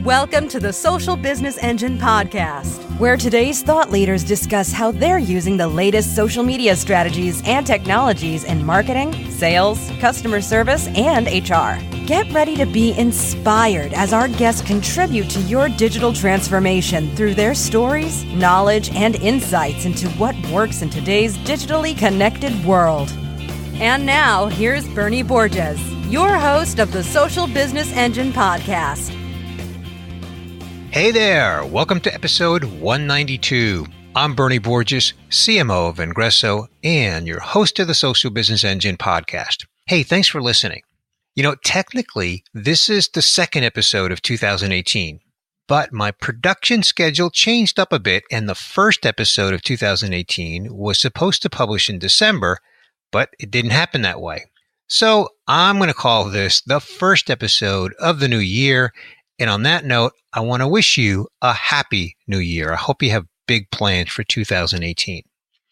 Welcome to the Social Business Engine podcast, where today's thought leaders discuss how they're using the latest social media strategies and technologies in marketing, sales, customer service, and HR. Get ready to be inspired as our guests contribute to your digital transformation through their stories, knowledge, and insights into what works in today's digitally connected world. And now, here's Bernie Borges, your host of the Social Business Engine podcast. Hey there, welcome to episode 192. I'm Bernie Borges, CMO of Vengreso, and your host of the Social Business Engine podcast. Hey, thanks for listening. You know, technically, this is the second episode of 2018, but my production schedule changed up a bit, and the first episode of 2018 was supposed to publish in December, but it didn't happen that way. So I'm going to call this the first episode of the new year. And on that note, I want to wish you a happy new year. I hope you have big plans for 2018.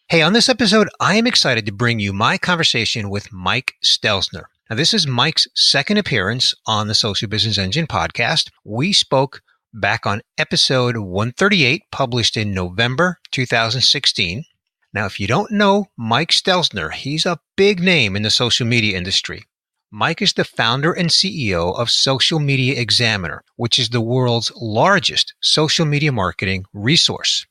Hey, on this episode, I am excited to bring you my conversation with Mike Stelzner. Now, this is Mike's second appearance on the Social Business Engine podcast. We spoke back on episode 138, published in November 2016. Now, if you don't know Mike Stelzner, he's a big name in the social media industry. Mike is the founder and CEO of Social Media Examiner, which is the world's largest social media marketing resource.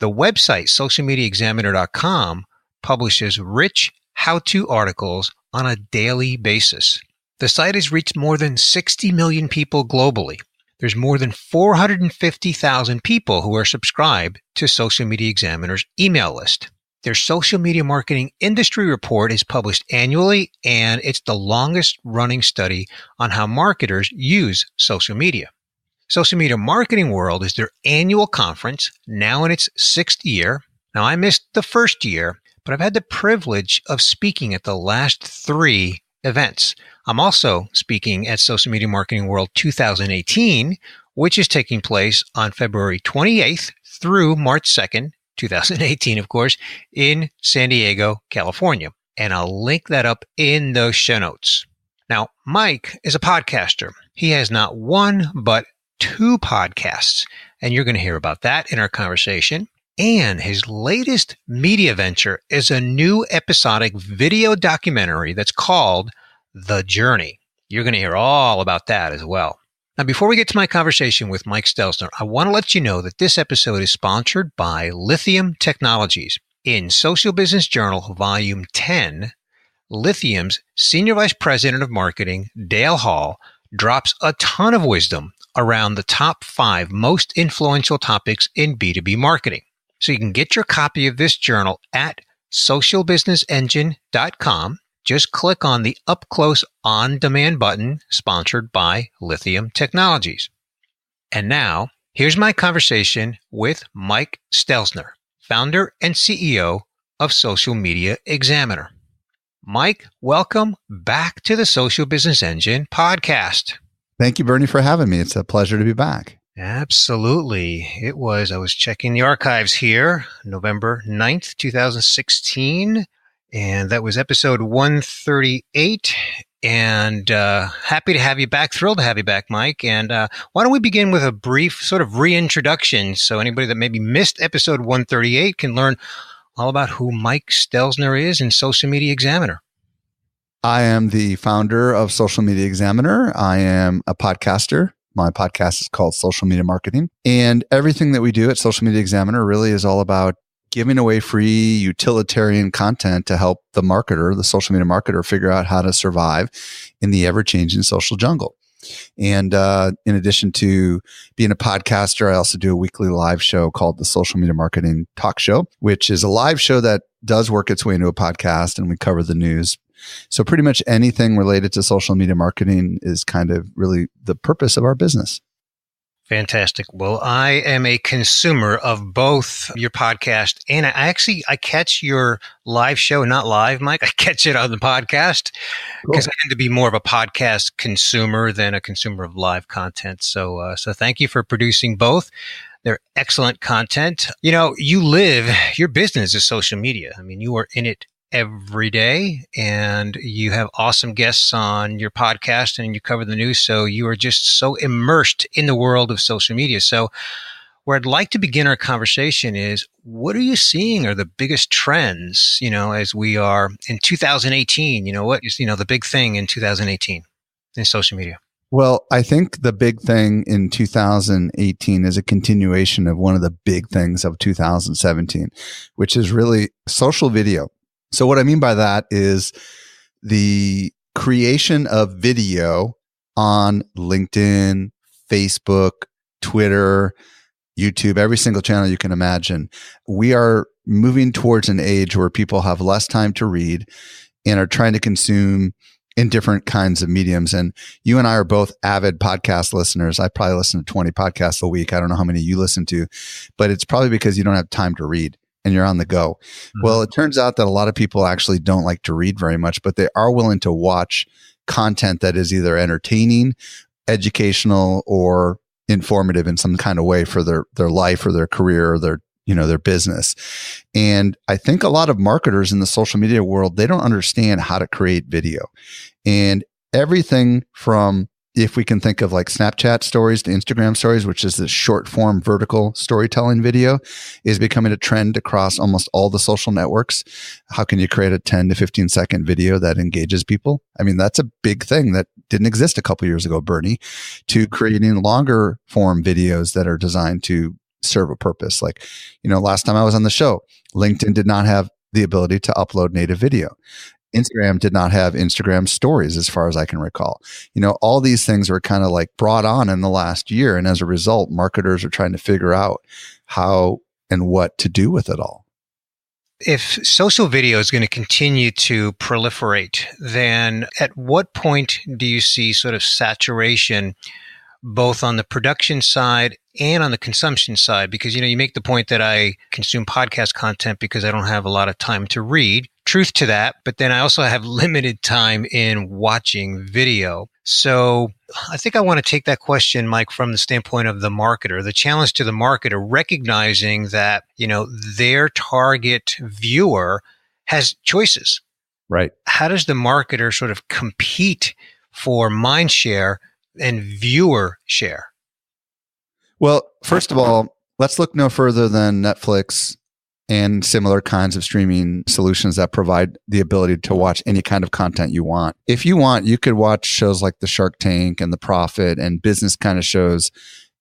The website, socialmediaexaminer.com, publishes rich how-to articles on a daily basis. The site has reached more than 60 million people globally. There's more than 450,000 people who are subscribed to Social Media Examiner's email list. Their social media marketing industry report is published annually, and it's the longest running study on how marketers use social media. Social Media Marketing World is their annual conference, now in its sixth year. Now, I missed the first year, but I've had the privilege of speaking at the last three events. I'm also speaking at Social Media Marketing World 2018, which is taking place on February 28th through March 2nd, 2018, of course, in San Diego, California. And I'll link that up in those show notes. Now, Mike is a podcaster. He has not one, but two podcasts, and you're going to hear about that in our conversation. And his latest media venture is a new episodic video documentary that's called The Journey. You're going to hear all about that as well. Now, before we get to my conversation with Mike Stelzner, I want to let you know that this episode is sponsored by Lithium Technologies. In Social Business Journal, Volume 10, Lithium's Senior Vice President of Marketing, Dale Hall, drops a ton of wisdom around the top 5 most influential topics in B2B marketing. So you can get your copy of this journal at socialbusinessengine.com. Just click on the Up Close On Demand button, sponsored by Lithium Technologies. And now, here's my conversation with Mike Stelzner, founder and CEO of Social Media Examiner. Mike, welcome back to the Social Business Engine podcast. Thank you, Bernie, for having me. It's a pleasure to be back. Absolutely. I was checking the archives here, November 9th, 2016. And that was episode 138. And happy to have you back. Thrilled to have you back, Mike. And why don't we begin with a brief sort of reintroduction so anybody that maybe missed episode 138 can learn all about who Mike Stelzner is in Social Media Examiner. I am the founder of Social Media Examiner. I am a podcaster. My podcast is called Social Media Marketing. And everything that we do at Social Media Examiner really is all about giving away free utilitarian content to help the marketer, the social media marketer, figure out how to survive in the ever-changing social jungle. And in addition to being a podcaster, I also do a weekly live show called the Social Media Marketing Talk Show, which is a live show that does work its way into a podcast, and we cover the news. So pretty much anything related to social media marketing is kind of really the purpose of our business. Fantastic. Well, I am a consumer of both your podcast, and I catch your live show, not live, Mike. I catch it on the podcast because I tend to be more of a podcast consumer than a consumer of live content. So thank you for producing both. They're excellent content. You know, your business is social media. I mean, you are in it every day, and you have awesome guests on your podcast, and you cover the news. So you are just so immersed in the world of social media. So where I'd like to begin our conversation is, what are you seeing are the biggest trends, as we are in 2018? What is, the big thing in 2018 in social media? Well, I think the big thing in 2018 is a continuation of one of the big things of 2017, which is really social video. So what I mean by that is the creation of video on LinkedIn, Facebook, Twitter, YouTube, every single channel you can imagine. We are moving towards an age where people have less time to read and are trying to consume in different kinds of mediums. And you and I are both avid podcast listeners. I probably listen to 20 podcasts a week. I don't know how many you listen to, but it's probably because you don't have time to read and you're on the go. Mm-hmm. Well, it turns out that a lot of people actually don't like to read very much, but they are willing to watch content that is either entertaining, educational, or informative in some kind of way for their life or their career or their business. And I think a lot of marketers in the social media world, they don't understand how to create video. And everything from, if we can think of like Snapchat stories to Instagram stories, which is this short form vertical storytelling video, is becoming a trend across almost all the social networks. How can you create a 10 to 15 second video that engages people? I mean, that's a big thing that didn't exist a couple years ago, Bernie, to creating longer form videos that are designed to serve a purpose. Like, last time I was on the show, LinkedIn did not have the ability to upload native video. Instagram did not have Instagram stories, as far as I can recall. All these things were kind of like brought on in the last year. And as a result, marketers are trying to figure out how and what to do with it all. If social video is going to continue to proliferate, then at what point do you see sort of saturation, both on the production side and on the consumption side? Because, you make the point that I consume podcast content because I don't have a lot of time to read. Truth to that. But then I also have limited time in watching video. So I think I want to take that question, Mike, from the standpoint of the marketer, the challenge to the marketer, recognizing that, their target viewer has choices. Right. How does the marketer sort of compete for mind share and viewer share? Well, first of all, let's look no further than Netflix and similar kinds of streaming solutions that provide the ability to watch any kind of content you want. If you want, you could watch shows like the Shark Tank and the Profit and business kind of shows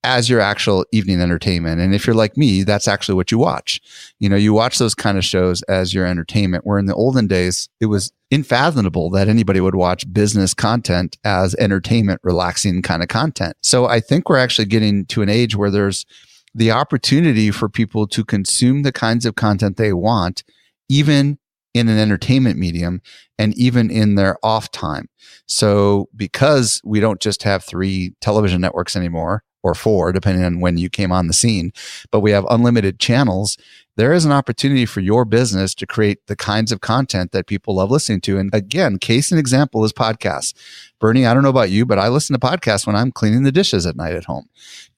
as your actual evening entertainment. And if you're like me, that's actually what you watch. You watch those kind of shows as your entertainment, where in the olden days, it was unfathomable that anybody would watch business content as entertainment, relaxing kind of content. So I think we're actually getting to an age where there's the opportunity for people to consume the kinds of content they want, even in an entertainment medium and even in their off time. So because we don't just have 3 television networks anymore, or 4, depending on when you came on the scene, but we have unlimited channels, there is an opportunity for your business to create the kinds of content that people love listening to. And again, case in example is podcasts. Bernie, I don't know about you, but I listen to podcasts when I'm cleaning the dishes at night at home.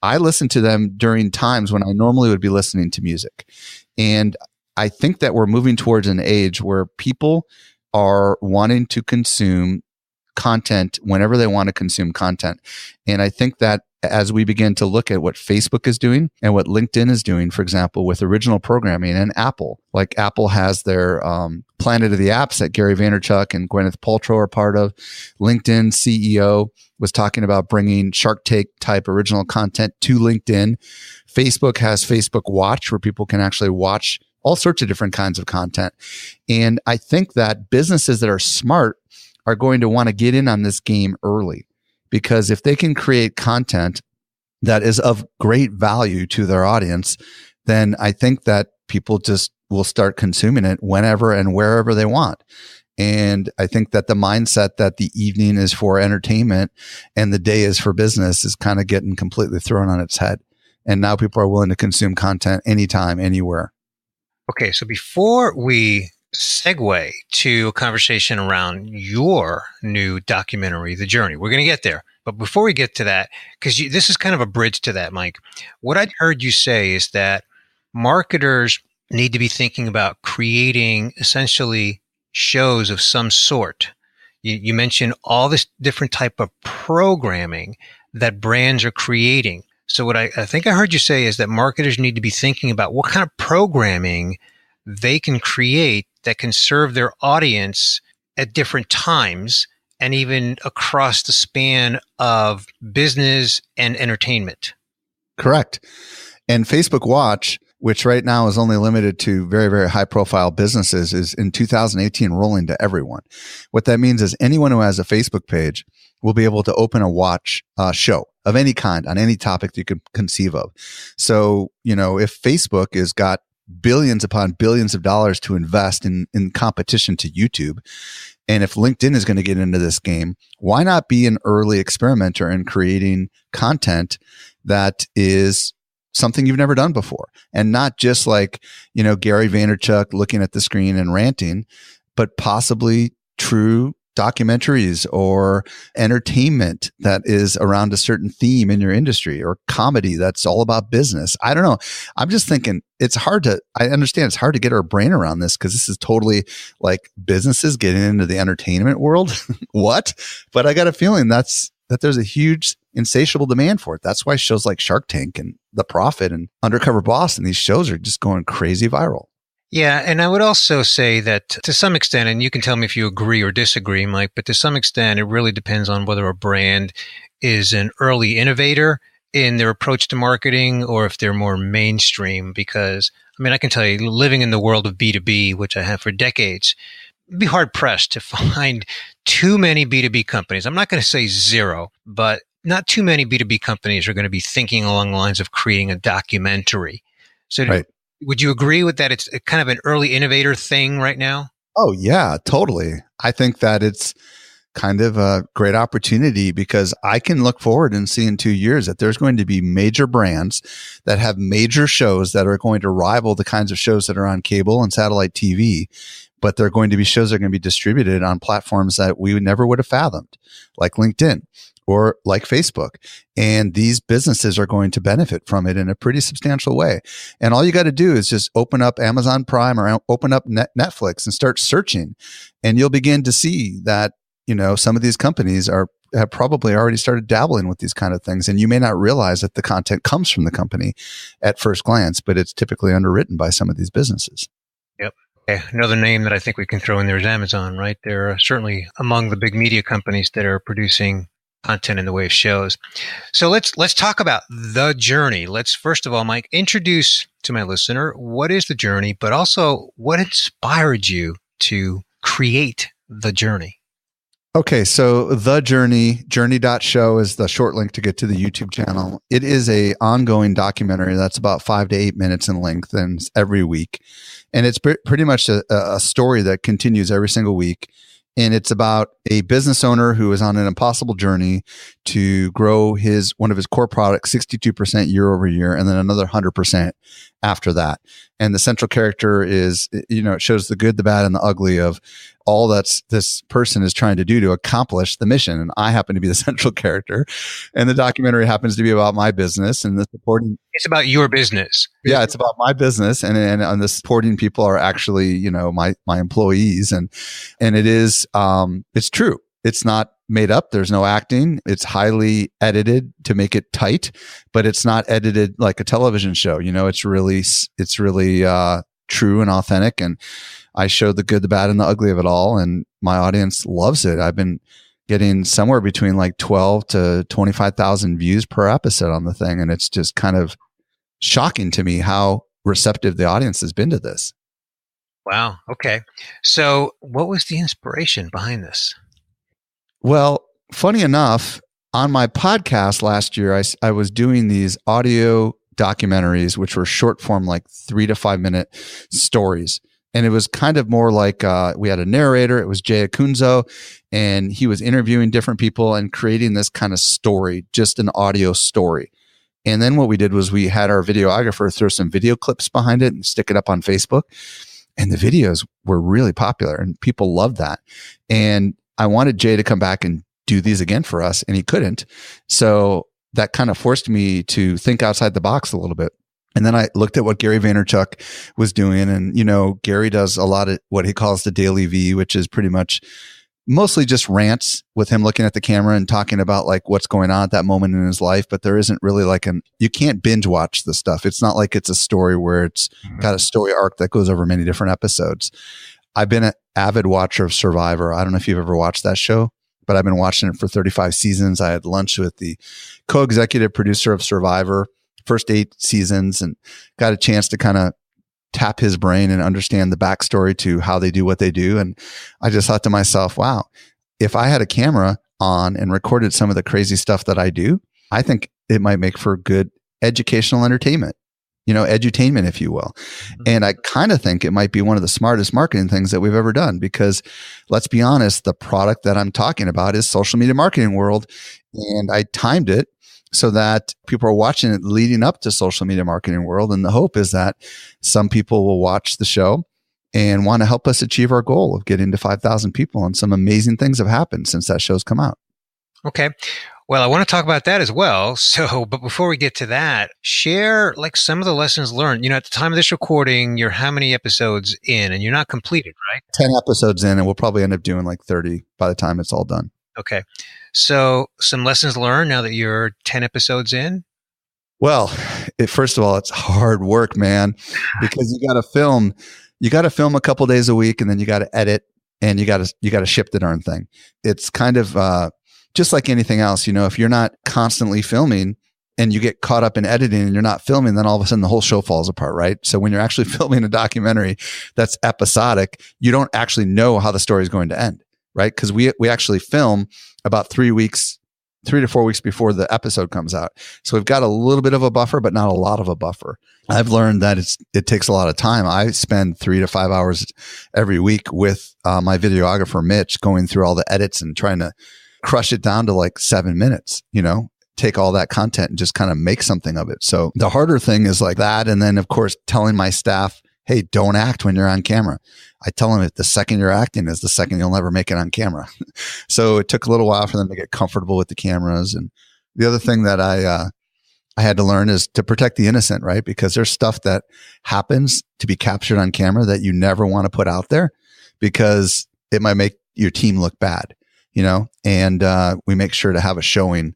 I listen to them during times when I normally would be listening to music. And I think that we're moving towards an age where people are wanting to consume content whenever they want to consume content. And I think that as we begin to look at what Facebook is doing and what LinkedIn is doing, for example, with original programming, and Apple, like Apple has their Planet of the Apps that Gary Vaynerchuk and Gwyneth Paltrow are part of. LinkedIn CEO was talking about bringing Shark Tank type original content to LinkedIn. Facebook has Facebook Watch, where people can actually watch all sorts of different kinds of content. And I think that businesses that are smart are going to want to get in on this game early. Because if they can create content that is of great value to their audience, then I think that people just will start consuming it whenever and wherever they want. And I think that the mindset that the evening is for entertainment and the day is for business is kind of getting completely thrown on its head. And now people are willing to consume content anytime, anywhere. Okay, so before we segue to a conversation around your new documentary, The Journey, we're going to get there. But before we get to that, because this is kind of a bridge to that, Mike, what I'd heard you say is that marketers need to be thinking about creating essentially shows of some sort. You mentioned all this different type of programming that brands are creating. So what I think I heard you say is that marketers need to be thinking about what kind of programming they can create that can serve their audience at different times and even across the span of business and entertainment. Correct. And Facebook Watch, which right now is only limited to very, very high profile businesses, is in 2018 rolling to everyone. What that means is anyone who has a Facebook page will be able to open a watch show of any kind on any topic you can conceive of. So, if Facebook has got billions upon billions of dollars to invest in competition to YouTube, and if LinkedIn is going to get into this game, why not be an early experimenter in creating content that is something you've never done before, and not just like, Gary Vaynerchuk looking at the screen and ranting, but possibly true documentaries or entertainment that is around a certain theme in your industry, or comedy that's all about business. I don't know. I'm just thinking I understand it's hard to get our brain around this because this is totally like businesses getting into the entertainment world. What? But I got a feeling that there's a huge insatiable demand for it. That's why shows like Shark Tank and The Profit and Undercover Boss and these shows are just going crazy viral. Yeah, and I would also say that to some extent, and you can tell me if you agree or disagree, Mike, but to some extent, it really depends on whether a brand is an early innovator in their approach to marketing or if they're more mainstream. Because, I can tell you, living in the world of B2B, which I have for decades, it'd be hard pressed to find too many B2B companies. I'm not going to say zero, but not too many B2B companies are going to be thinking along the lines of creating a documentary. So right. Would you agree with that? It's kind of an early innovator thing right now? Oh, yeah, totally. I think that it's kind of a great opportunity because I can look forward and see in 2 years that there's going to be major brands that have major shows that are going to rival the kinds of shows that are on cable and satellite TV, but they're going to be shows that are going to be distributed on platforms that we never would have fathomed, like LinkedIn or like Facebook. And these businesses are going to benefit from it in a pretty substantial way. And all you got to do is just open up Amazon Prime or open up Netflix and start searching. And you'll begin to see that, some of these companies have probably already started dabbling with these kind of things. And you may not realize that the content comes from the company at first glance, but it's typically underwritten by some of these businesses. Yep. Okay. Another name that I think we can throw in there is Amazon, right? They're certainly among the big media companies that are producing content in the way of shows. So let's talk about the journey. Let's first of all, Mike, introduce to my listener what is the journey, but also what inspired you to create the journey. Okay, so the journey.show is the short link to get to the YouTube channel. It is a ongoing documentary that's about 5 to 8 minutes in length and every week. And it's pretty much a story that continues every single week. And it's about a business owner who is on an impossible journey to grow one of his core products 62% year over year, and then another 100% after that. And the central character is, it shows the good, the bad, and the ugly of all that this person is trying to do to accomplish the mission. And I happen to be the central character. And the documentary happens to be about my business and the supporting. It's about your business. Yeah, it's about my business. And the supporting people are actually, my employees. And it is, it's true. It's not made up. There's no acting. It's highly edited to make it tight, but it's not edited like a television show. It's really true and authentic. And I show the good, the bad, and the ugly of it all. And my audience loves it. I've been getting somewhere between like 12 to 25,000 views per episode on the thing. And it's just kind of shocking to me how receptive the audience has been to this. Wow. Okay. So what was the inspiration behind this? Well, funny enough, on my podcast last year, I was doing these audio documentaries, which were short form, like 3 to 5 minute stories. And it was kind of more like we had a narrator. It was Jay Acunzo, and he was interviewing different people and creating this kind of story, just an audio story. And then what we did was we had our videographer throw some video clips behind it and stick it up on Facebook. And the videos were really popular and people loved that. And I wanted Jay to come back and do these again for us, and he couldn't. So that kind of forced me to think outside the box a little bit. And then I looked at what Gary Vaynerchuk was doing. And, Gary does a lot of what he calls the daily V, which is pretty much mostly just rants with him looking at the camera and talking about like what's going on at that moment in his life. But there isn't really like you can't binge watch the stuff. It's not like it's a story where it's got a story arc that goes over many different episodes. I've been an avid watcher of Survivor. I don't know if you've ever watched that show, but I've been watching it for 35 seasons. I had lunch with the co-executive producer of Survivor, first 8 seasons, and got a chance to kind of tap his brain and understand the backstory to how they do what they do. And I just thought to myself, wow, if I had a camera on and recorded some of the crazy stuff that I do, I think it might make for good educational entertainment, edutainment, if you will. And I kind of think it might be one of the smartest marketing things that we've ever done, because let's be honest, the product that I'm talking about is social media marketing world. And I timed it so that people are watching it leading up to social media marketing world. And the hope is that some people will watch the show and want to help us achieve our goal of getting to 5,000 people. And some amazing things have happened since that show's come out. Okay. Well, I want to talk about that as well. So, but before we get to that, share like some of the lessons learned. At the time of this recording, you're how many episodes in, and you're not completed, right? 10 episodes in, and we'll probably end up doing like 30 by the time it's all done. Okay. So some lessons learned now that you're 10 episodes in? Well, first of all, it's hard work, man, because you got to film a couple days a week, and then you got to edit, and you got to ship the darn thing. It's kind of just like anything else, if you're not constantly filming and you get caught up in editing and you're not filming, then all of a sudden the whole show falls apart, right? So when you're actually filming a documentary that's episodic, you don't actually know how the story is going to end, right? Because we actually film about 3 to 4 weeks before the episode comes out. So we've got a little bit of a buffer, but not a lot of a buffer. I've learned that it takes a lot of time. I spend 3 to 5 hours every week with my videographer, Mitch, going through all the edits and trying to crush it down to like 7 minutes, take all that content and just kind of make something of it. So the harder thing is like that. And then of course, telling my staff, hey, don't act when you're on camera. I tell them that the second you're acting is the second you'll never make it on camera. So it took a little while for them to get comfortable with the cameras. And the other thing that I had to learn is to protect the innocent, right? Because there's stuff that happens to be captured on camera that you never want to put out there because it might make your team look bad, and we make sure to have a showing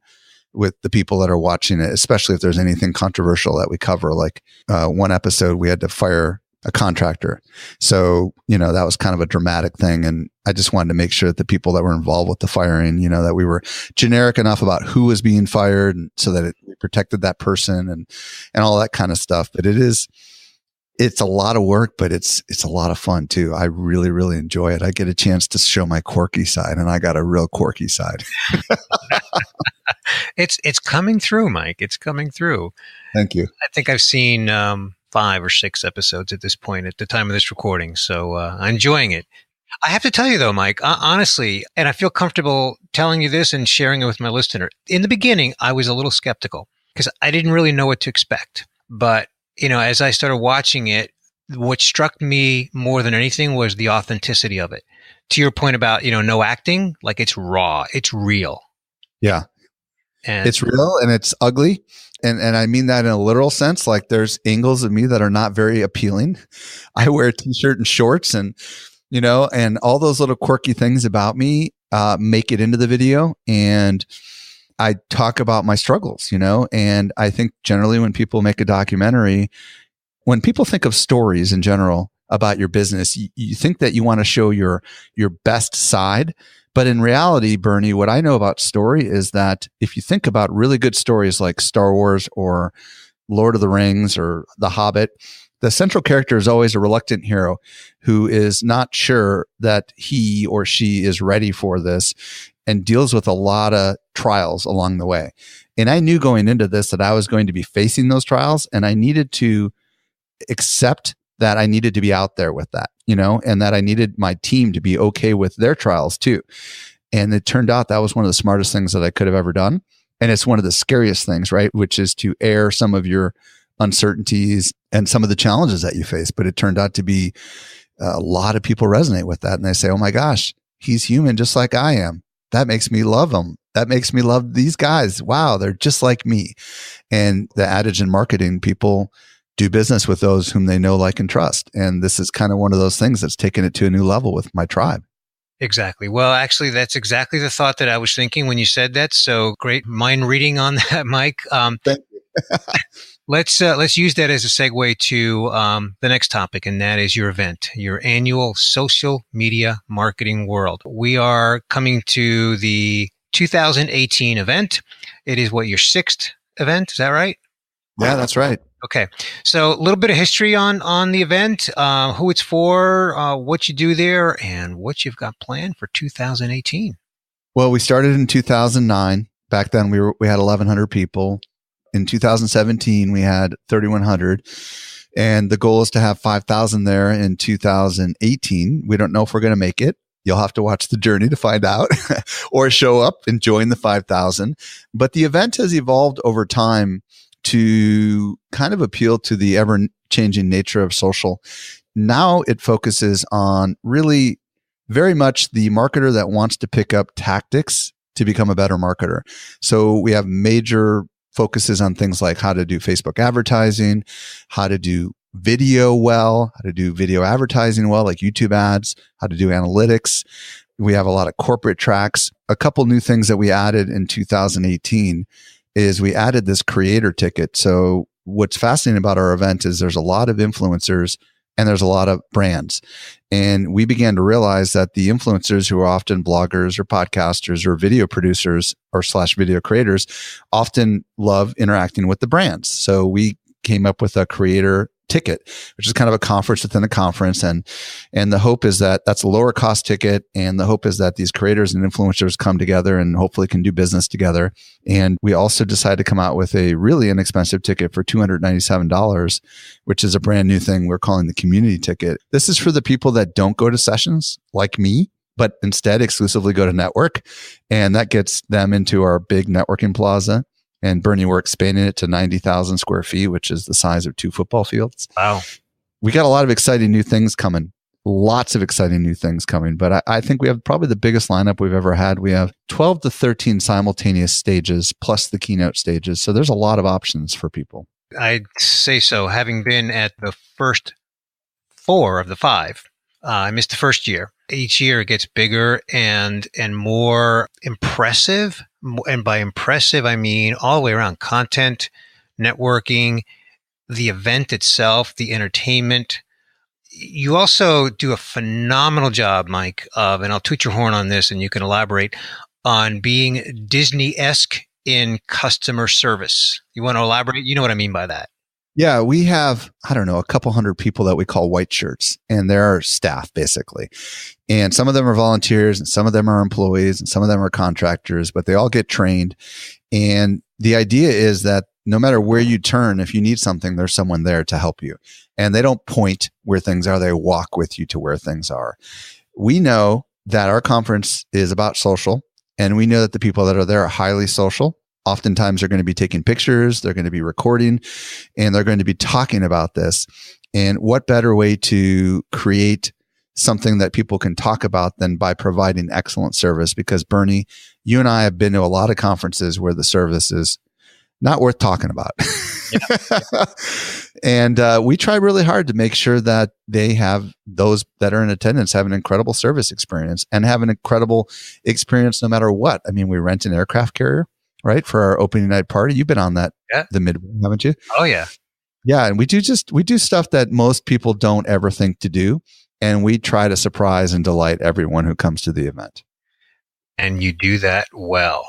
with the people that are watching it, especially if there's anything controversial that we cover. Like one episode, we had to fire a contractor. So, that was kind of a dramatic thing. And I just wanted to make sure that the people that were involved with the firing, that we were generic enough about who was being fired and so that it protected that person and all that kind of stuff. But it's a lot of work, but it's a lot of fun too. I really, really enjoy it. I get a chance to show my quirky side, and I got a real quirky side. It's coming through, Mike. It's coming through. Thank you. I think I've seen 5 or 6 episodes at this point at the time of this recording. So I'm enjoying it. I have to tell you though, Mike, honestly, and I feel comfortable telling you this and sharing it with my listener. In the beginning, I was a little skeptical because I didn't really know what to expect. But, as I started watching it, what struck me more than anything was the authenticity of it. To your point about, no acting, like it's raw, it's real. Yeah. And it's real and it's ugly. And I mean that in a literal sense. Like there's angles of me that are not very appealing. I wear a t-shirt and shorts and, and all those little quirky things about me make it into the video. And I talk about my struggles, and I think generally when people make a documentary, when people think of stories in general about your business, you think that you want to show your best side. But in reality, Bernie, what I know about story is that if you think about really good stories like Star Wars or Lord of the Rings or The Hobbit, the central character is always a reluctant hero who is not sure that he or she is ready for this and deals with a lot of trials along the way. And I knew going into this that I was going to be facing those trials, and I needed to accept that I needed to be out there with that, and that I needed my team to be okay with their trials too. And it turned out that was one of the smartest things that I could have ever done. And it's one of the scariest things, right? Which is to air some of your uncertainties and some of the challenges that you face. But it turned out to be a lot of people resonate with that. And they say, oh my gosh, he's human just like I am. That makes me love him. That makes me love these guys. Wow, they're just like me. And the adage in marketing, people do business with those whom they know, like, and trust. And this is kind of one of those things that's taken it to a new level with my tribe. Exactly. Well, actually, that's exactly the thought that I was thinking when you said that. So great mind reading on that, Mike. Thank you. Let's use that as a segue to the next topic, and that is your event, your annual social media marketing world. We are coming to the 2018 event. It is your sixth event? Is that right? Yeah, that's right. Okay. So a little bit of history on the event, who it's for, what you do there, and what you've got planned for 2018. Well, we started in 2009. Back then we had 1,100 people. In 2017, we had 3,100. And the goal is to have 5,000 there in 2018. We don't know if we're going to make it. You'll have to watch the journey to find out or show up and join the 5,000. But the event has evolved over time to kind of appeal to the ever-changing nature of social. Now it focuses on really very much the marketer that wants to pick up tactics to become a better marketer. So we have major focuses on things like how to do Facebook advertising, how to do video well, how to do video advertising well, like YouTube ads, how to do analytics. We have a lot of corporate tracks. A couple new things that we added in 2018 is we added this creator ticket. So what's fascinating about our event is there's a lot of influencers and there's a lot of brands. And we began to realize that the influencers, who are often bloggers or podcasters or video producers or / video creators, often love interacting with the brands. So we came up with a creator ticket, which is kind of a conference within a conference. And the hope is that that's a lower cost ticket. And the hope is that these creators and influencers come together and hopefully can do business together. And we also decided to come out with a really inexpensive ticket for $297, which is a brand new thing we're calling the community ticket. This is for the people that don't go to sessions like me, but instead exclusively go to network. And that gets them into our big networking plaza. And Bernie, we're expanding it to 90,000 square feet, which is the size of 2 football fields. Wow. We got a lot of exciting new things coming. Lots of exciting new things coming. But I think we have probably the biggest lineup we've ever had. We have 12 to 13 simultaneous stages plus the keynote stages. So there's a lot of options for people. I'd say so. Having been at the first 4 of the 5, I missed the first year. Each year it gets bigger and more impressive. And by impressive, I mean all the way around: content, networking, the event itself, the entertainment. You also do a phenomenal job, Mike, and I'll toot your horn on this and you can elaborate, on being Disney-esque in customer service. You want to elaborate? You know what I mean by that. Yeah, we have, I don't know, a couple hundred people that we call white shirts, and they're our staff basically. And some of them are volunteers and some of them are employees and some of them are contractors, but they all get trained. And the idea is that no matter where you turn, if you need something, there's someone there to help you. And they don't point where things are, they walk with you to where things are. We know that our conference is about social, and we know that the people that are there are highly social. Oftentimes they're going to be taking pictures, they're going to be recording, and they're going to be talking about this. And what better way to create something that people can talk about than by providing excellent service? Because Bernie, you and I have been to a lot of conferences where the service is not worth talking about. Yeah. And we try really hard to make sure that they have, those that are in attendance have an incredible service experience and have an incredible experience no matter what. I mean, we rent an aircraft carrier, right, for our opening night party. You've been on that, the Midway, haven't you? Oh yeah. Yeah. And we do stuff that most people don't ever think to do. And we try to surprise and delight everyone who comes to the event. And you do that well,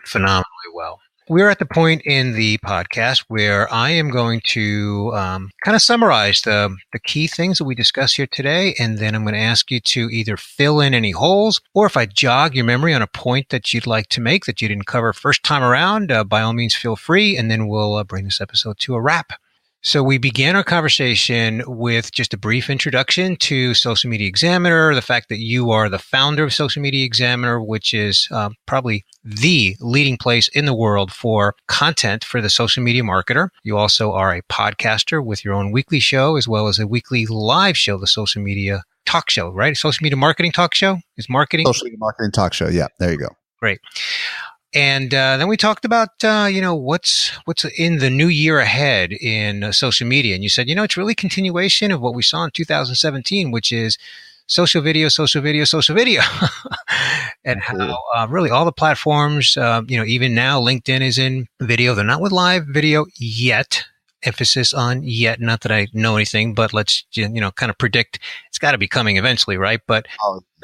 phenomenally well. We're at the point in the podcast where I am going to kind of summarize the key things that we discuss here today. And then I'm going to ask you to either fill in any holes, or if I jog your memory on a point that you'd like to make that you didn't cover first time around, by all means, feel free. And then we'll bring this episode to a wrap. So we began our conversation with just a brief introduction to Social Media Examiner, the fact that you are the founder of Social Media Examiner, which is probably the leading place in the world for content for the social media marketer. You also are a podcaster with your own weekly show, as well as a weekly live show, the Social Media Talk Show, right? Social Media Marketing Talk Show is marketing. Social Media Marketing Talk Show. Yeah, there you go. Great. And then we talked about, what's in the new year ahead in social media. And you said, it's really continuation of what we saw in 2017, which is social video, social video, social video. And how really all the platforms, even now LinkedIn is in video. They're not with live video yet. Emphasis on yet. Not that I know anything, but let's, kind of predict it's got to be coming eventually, right? But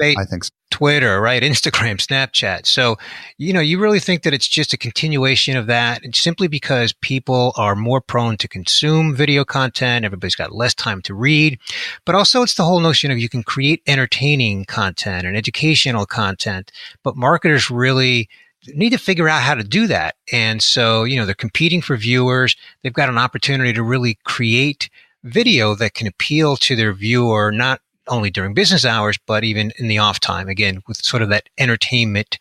I think so. Twitter, right? Instagram, Snapchat. So, you really think that it's just a continuation of that, and simply because people are more prone to consume video content. Everybody's got less time to read, but also it's the whole notion of you can create entertaining content and educational content, but marketers really need to figure out how to do that. And so, they're competing for viewers. They've got an opportunity to really create video that can appeal to their viewer, not only during business hours, but even in the off time, again, with sort of that entertainment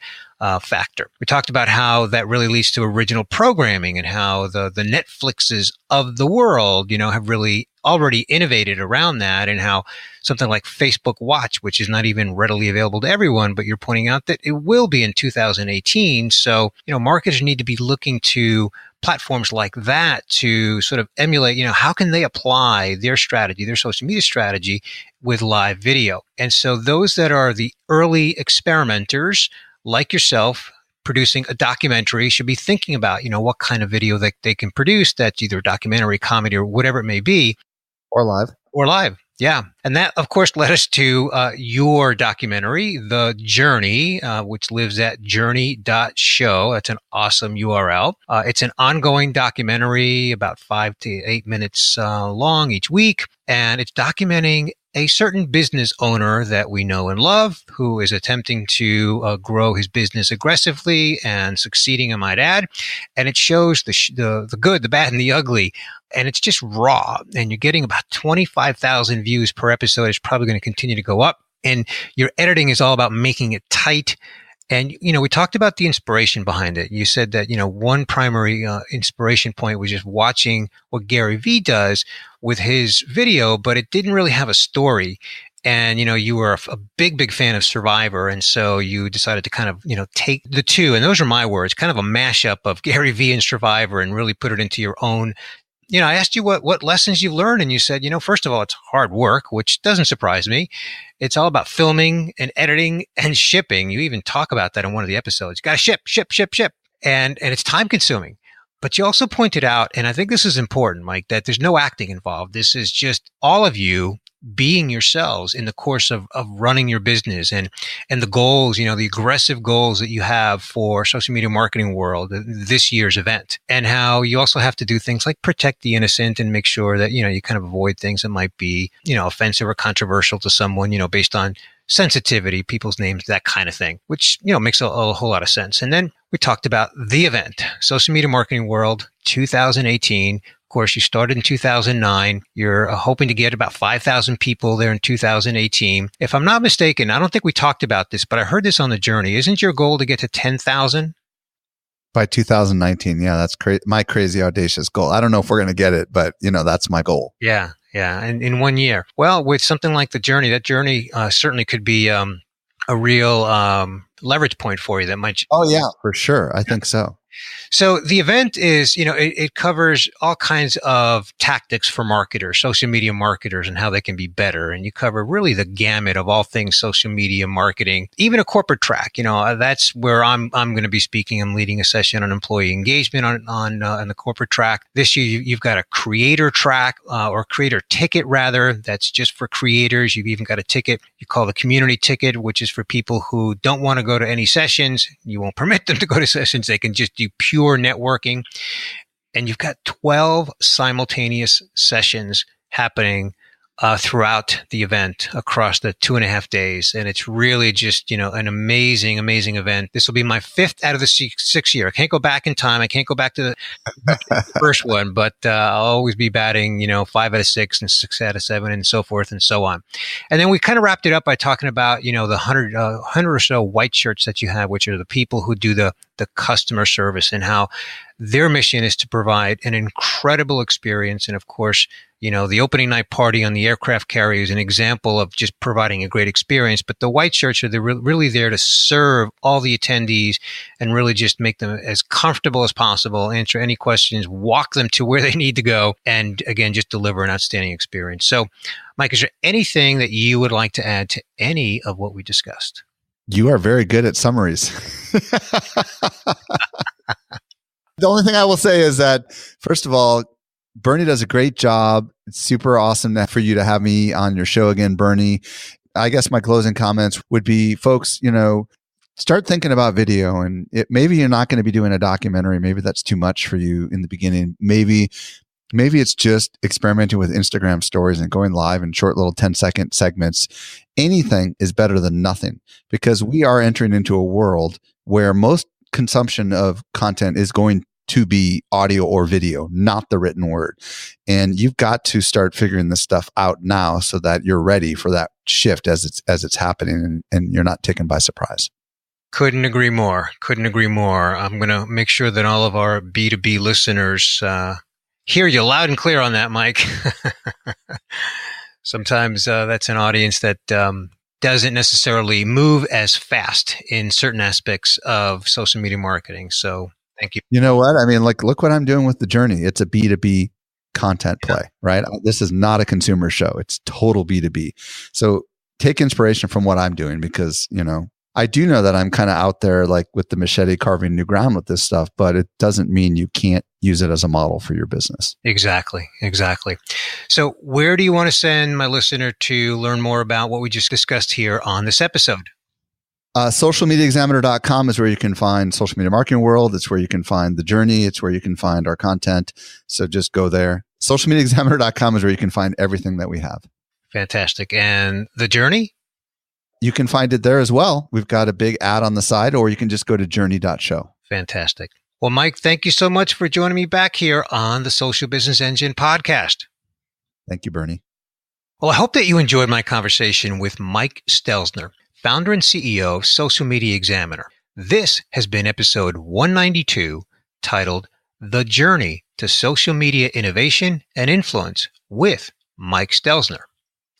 factor. We talked about how that really leads to original programming and how the Netflixes of the world, have really already innovated around that, and how something like Facebook Watch, which is not even readily available to everyone, but you're pointing out that it will be in 2018. So, marketers need to be looking to platforms like that to sort of emulate, how can they apply their strategy, their social media strategy with live video? And so those that are the early experimenters, like yourself, producing a documentary should be thinking about, what kind of video that they can produce that's either documentary, comedy, or whatever it may be. Or live. Yeah. And that, of course, led us to your documentary, The Journey, which lives at journey.show. That's an awesome URL. It's an ongoing documentary, about 5 to 8 minutes long each week. And it's documenting a certain business owner that we know and love, who is attempting to grow his business aggressively and succeeding, I might add. And it shows the good, the bad, and the ugly. And it's just raw. And you're getting about 25,000 views per episode. It's probably going to continue to go up. And your editing is all about making it tight. And, we talked about the inspiration behind it. You said that, one primary inspiration point was just watching what Gary Vee does with his video, but it didn't really have a story. And, you were a big, big fan of Survivor. And so you decided to kind of, take the two, and those are my words, kind of a mashup of Gary Vee and Survivor, and really put it into your own. I asked you what lessons you learned, and you said, first of all, it's hard work, which doesn't surprise me. It's all about filming and editing and shipping. You even talk about that in one of the episodes. You got to ship. And it's time consuming. But you also pointed out, and I think this is important, Mike, that there's no acting involved. This is just all of you being yourselves in the course of running your business, and the goals, the aggressive goals that you have for social media marketing world, this year's event, and how you also have to do things like protect the innocent and make sure that, you kind of avoid things that might be, offensive or controversial to someone, based on sensitivity, people's names, that kind of thing, which, makes a whole lot of sense. And then we talked about the event, Social Media Marketing World 2018. Of course, you started in 2009. You're hoping to get about 5,000 people there in 2018. If I'm not mistaken, I don't think we talked about this, but I heard this on The Journey. Isn't your goal to get to 10,000? By 2019. Yeah, that's my crazy audacious goal. I don't know if we're going to get it, but that's my goal. Yeah. And in 1 year. Well, with something like The Journey, that journey certainly could be a real leverage point for you that might. Oh, yeah, for sure. I think so. So the event is, it covers all kinds of tactics for marketers, social media marketers, and how they can be better. And you cover really the gamut of all things social media marketing, even a corporate track. That's where I'm going to be speaking. I'm leading a session on employee engagement on the corporate track. This year, you've got a creator track or creator ticket, rather. That's just for creators. You've even got a ticket you call the community ticket, which is for people who don't want to go to any sessions. You won't permit them to go to sessions. They can just do pure networking. And you've got 12 simultaneous sessions happening throughout the event across the 2.5 days. And it's really just, an amazing, amazing event. This will be my 5th out of the 6 year. I can't go back in time. I can't go back to the first one, but I'll always be batting, 5 out of 6 and 6 out of 7 and so forth and so on. And then we kind of wrapped it up by talking about, the 100 or so white shirts that you have, which are the people who do the customer service, and how Their mission is to provide an incredible experience. And of course, the opening night party on the aircraft carrier is an example of just providing a great experience. But the white shirts are really there to serve all the attendees and really just make them as comfortable as possible, answer any questions, walk them to where they need to go, and again, just deliver an outstanding experience. So, Mike, is there anything that you would like to add to any of what we discussed? You are very good at summaries. The only thing I will say is that, first of all, Bernie does a great job. It's super awesome for you to have me on your show again, Bernie. I guess my closing comments would be, folks, start thinking about video. And maybe you're not going to be doing a documentary. Maybe that's too much for you in the beginning. Maybe it's just experimenting with Instagram stories and going live in short little 10-second segments. Anything is better than nothing, because we are entering into a world where most consumption of content is going to be audio or video, not the written word. And you've got to start figuring this stuff out now so that you're ready for that shift as it's happening, and you're not taken by surprise. Couldn't agree more. I'm going to make sure that all of our B2B listeners hear you loud and clear on that, Mike. Sometimes that's an audience that doesn't necessarily move as fast in certain aspects of social media marketing. So thank you. You know what? I mean, look what I'm doing with The Journey. It's a B2B content play, right? This is not a consumer show. It's total B2B. So take inspiration from what I'm doing, because, I do know that I'm kind of out there like with the machete carving new ground with this stuff, but it doesn't mean you can't use it as a model for your business. Exactly. So where do you want to send my listener to learn more about what we just discussed here on this episode? Socialmediaexaminer.com is where you can find Social Media Marketing World. It's where you can find The Journey. It's where you can find our content. So just go there. Socialmediaexaminer.com is where you can find everything that we have. Fantastic. And The Journey? You can find it there as well. We've got a big ad on the side, or you can just go to journey.show. Fantastic. Well, Mike, thank you so much for joining me back here on the Social Business Engine podcast. Thank you, Bernie. Well, I hope that you enjoyed my conversation with Mike Stelzner, founder and CEO of Social Media Examiner. This has been episode 192, titled The Journey to Social Media Innovation and Influence with Mike Stelzner.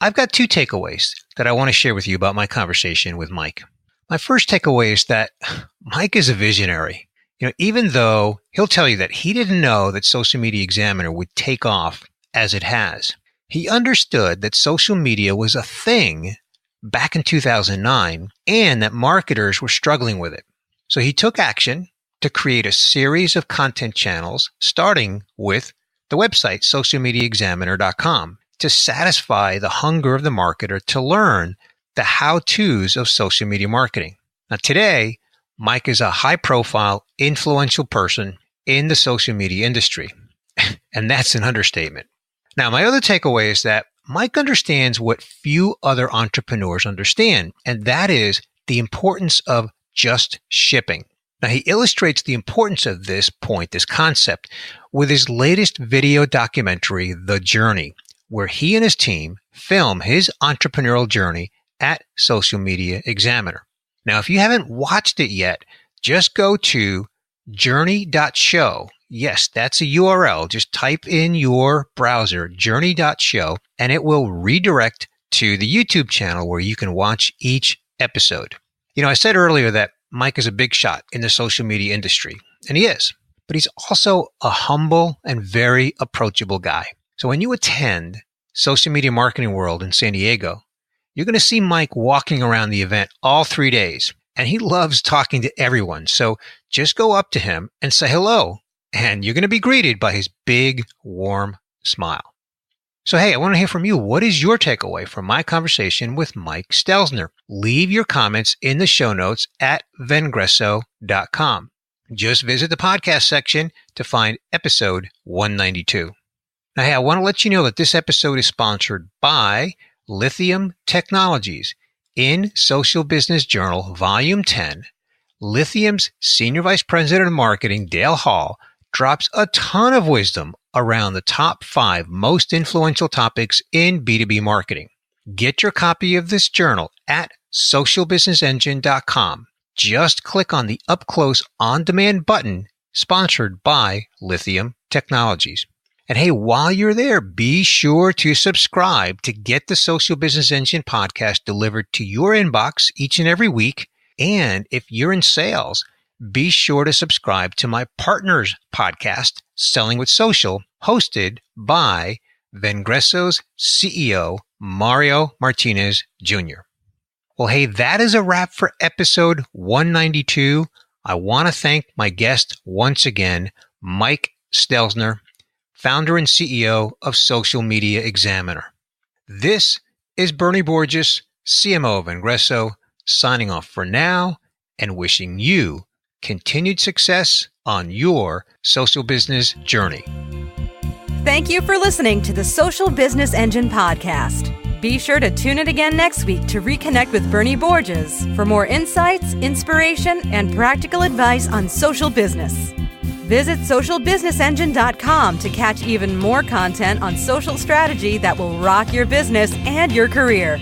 I've got two takeaways that I want to share with you about my conversation with Mike. My first takeaway is that Mike is a visionary. Even though he'll tell you that he didn't know that Social Media Examiner would take off as it has, he understood that social media was a thing back in 2009 and that marketers were struggling with it. So he took action to create a series of content channels, starting with the website socialmediaexaminer.com, to satisfy the hunger of the marketer to learn the how-tos of social media marketing. Now, today, Mike is a high-profile, influential person in the social media industry, and that's an understatement. Now, my other takeaway is that Mike understands what few other entrepreneurs understand, and that is the importance of just shipping. Now, he illustrates the importance of this concept, with his latest video documentary, The Journey, where he and his team film his entrepreneurial journey at Social Media Examiner. Now, if you haven't watched it yet, just go to journey.show. Yes, that's a URL. Just type in your browser, journey.show, and it will redirect to the YouTube channel where you can watch each episode. I said earlier that Mike is a big shot in the social media industry, and he is, but he's also a humble and very approachable guy. So when you attend Social Media Marketing World in San Diego, you're going to see Mike walking around the event all 3 days, and he loves talking to everyone. So just go up to him and say hello, and you're going to be greeted by his big, warm smile. So, hey, I want to hear from you. What is your takeaway from my conversation with Mike Stelzner? Leave your comments in the show notes at vengreso.com. Just visit the podcast section to find episode 192. Now, hey, I want to let you know that this episode is sponsored by Lithium Technologies. In Social Business Journal, Volume 10, Lithium's Senior Vice President of Marketing, Dale Hall, drops a ton of wisdom around the top 5 most influential topics in B2B marketing. Get your copy of this journal at socialbusinessengine.com. Just click on the Up Close On Demand button sponsored by Lithium Technologies. And hey, while you're there, be sure to subscribe to get the Social Business Engine podcast delivered to your inbox each and every week. And if you're in sales, be sure to subscribe to my partner's podcast, Selling with Social, hosted by Vengreso's CEO, Mario Martinez Jr. Well, hey, that is a wrap for episode 192. I want to thank my guest once again, Mike Stelzner, founder and CEO of Social Media Examiner. This is Bernie Borges, CMO of Vengreso, signing off for now and wishing you continued success on your social business journey. Thank you for listening to the Social Business Engine podcast. Be sure to tune in again next week to reconnect with Bernie Borges for more insights, inspiration, and practical advice on social business. Visit socialbusinessengine.com to catch even more content on social strategy that will rock your business and your career.